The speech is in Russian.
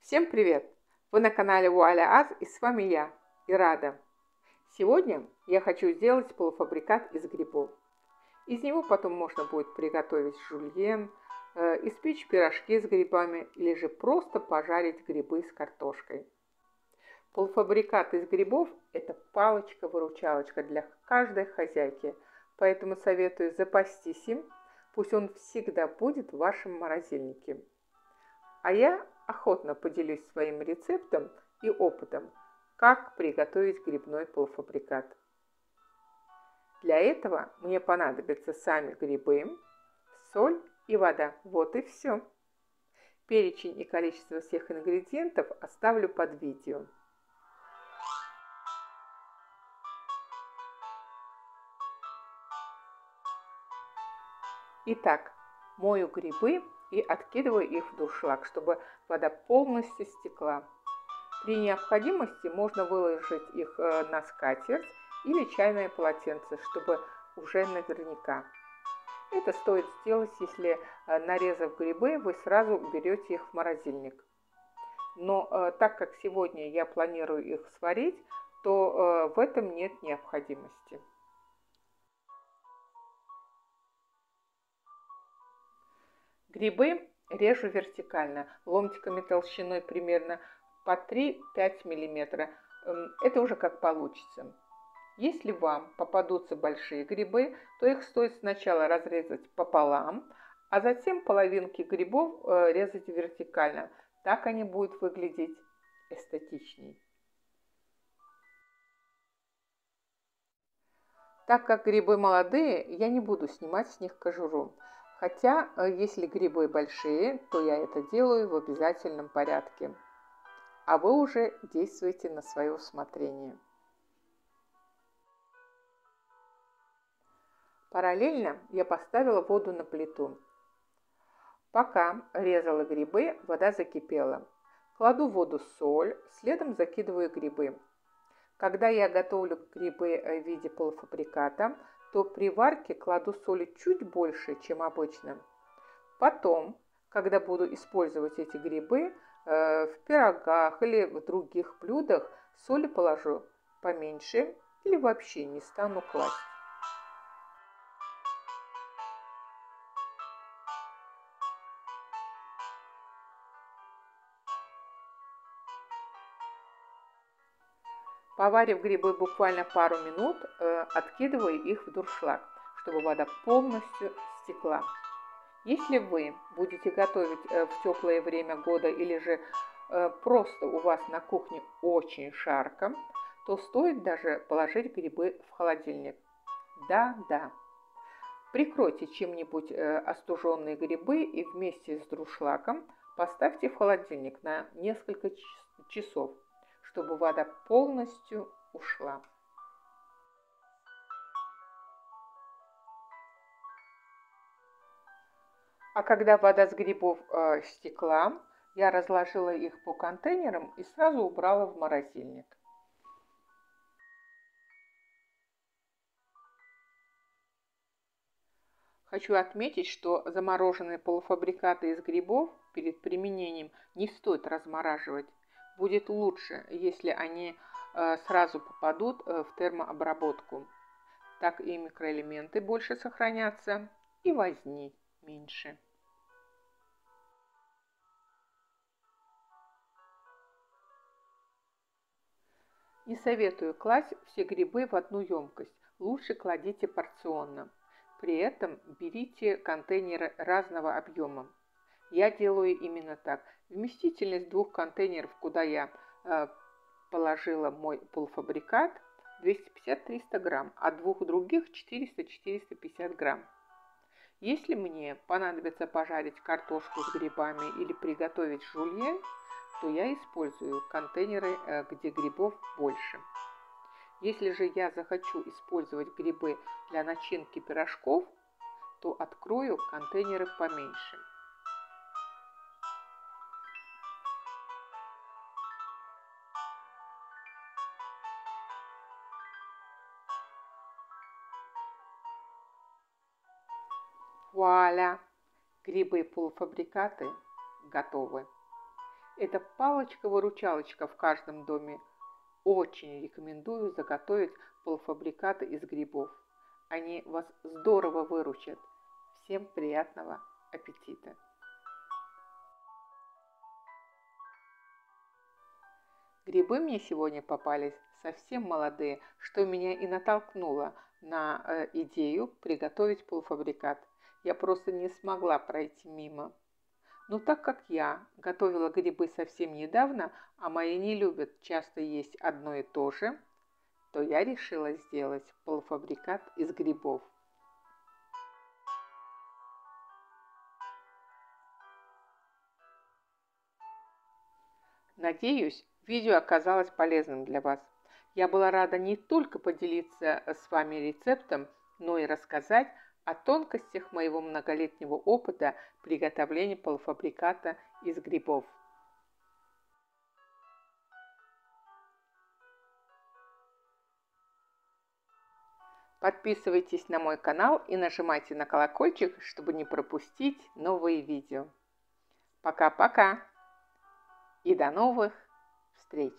Всем привет! Вы на канале Вуаля Аз, и с вами я, Ирада. Сегодня я хочу сделать полуфабрикат из грибов. Из него потом можно будет приготовить жульен, испечь пирожки с грибами или же просто пожарить грибы с картошкой. Полуфабрикат из грибов – это палочка-выручалочка для каждой хозяйки, поэтому советую запастись им, пусть он всегда будет в вашем морозильнике. А я охотно поделюсь своим рецептом и опытом, как приготовить грибной полуфабрикат. Для этого мне понадобятся сами грибы, соль и вода. Вот и все. Перечень и количество всех ингредиентов оставлю под видео. Итак, мою грибы и откидываю их в дуршлаг, чтобы вода полностью стекла. При необходимости можно выложить их на скатерть или чайное полотенце, чтобы уже наверняка. Это стоит сделать, если, нарезав грибы, вы сразу уберете их в морозильник. Но так как сегодня я планирую их сварить, то в этом нет необходимости. Грибы режу вертикально, ломтиками толщиной примерно по 3-5 мм. Это уже как получится. Если вам попадутся большие грибы, то их стоит сначала разрезать пополам, а затем половинки грибов резать вертикально. Так они будут выглядеть эстетичней. Так как грибы молодые, я не буду снимать с них кожуру. Хотя, если грибы большие, то я это делаю в обязательном порядке. А вы уже действуйте на свое усмотрение. Параллельно я поставила воду на плиту. Пока резала грибы, вода закипела. Кладу в воду соль, следом закидываю грибы. Когда я готовлю грибы в виде полуфабриката, то при варке кладу соли чуть больше, чем обычно. Потом, когда буду использовать эти грибы в пирогах или в других блюдах, соли положу поменьше или вообще не стану класть. Поварив грибы буквально пару минут, откидываю их в дуршлаг, чтобы вода полностью стекла. Если вы будете готовить в теплое время года или же просто у вас на кухне очень жарко, то стоит даже положить грибы в холодильник. Да. Прикройте чем-нибудь остуженные грибы и вместе с дуршлагом поставьте в холодильник на несколько часов, чтобы вода полностью ушла. А когда вода с грибов стекла, я разложила их по контейнерам и сразу убрала в морозильник. Хочу отметить, что замороженные полуфабрикаты из грибов перед применением не стоит размораживать. Будет лучше, если они сразу попадут в термообработку. Так и микроэлементы больше сохранятся, и возни меньше. Не советую класть все грибы в одну емкость. Лучше кладите порционно. При этом берите контейнеры разного объема. Я делаю именно так. Вместительность двух контейнеров, куда я положила мой полуфабрикат, 250-300 грамм, а двух других 400-450 грамм. Если мне понадобится пожарить картошку с грибами или приготовить жульен, то я использую контейнеры, где грибов больше. Если же я захочу использовать грибы для начинки пирожков, то открою контейнеры поменьше. Вуаля! Грибы и полуфабрикаты готовы. Это палочка-выручалочка в каждом доме. Очень рекомендую заготовить полуфабрикаты из грибов. Они вас здорово выручат. Всем приятного аппетита! Грибы мне сегодня попались совсем молодые, что меня и натолкнуло на идею приготовить полуфабрикат. Я просто не смогла пройти мимо. Но так как я готовила грибы совсем недавно, а мои не любят часто есть одно и то же, то я решила сделать полуфабрикат из грибов. Надеюсь, видео оказалось полезным для вас. Я была рада не только поделиться с вами рецептом, но и рассказать о тонкостях моего многолетнего опыта приготовления полуфабриката из грибов. Подписывайтесь на мой канал и нажимайте на колокольчик, чтобы не пропустить новые видео. Пока-пока и до новых встреч!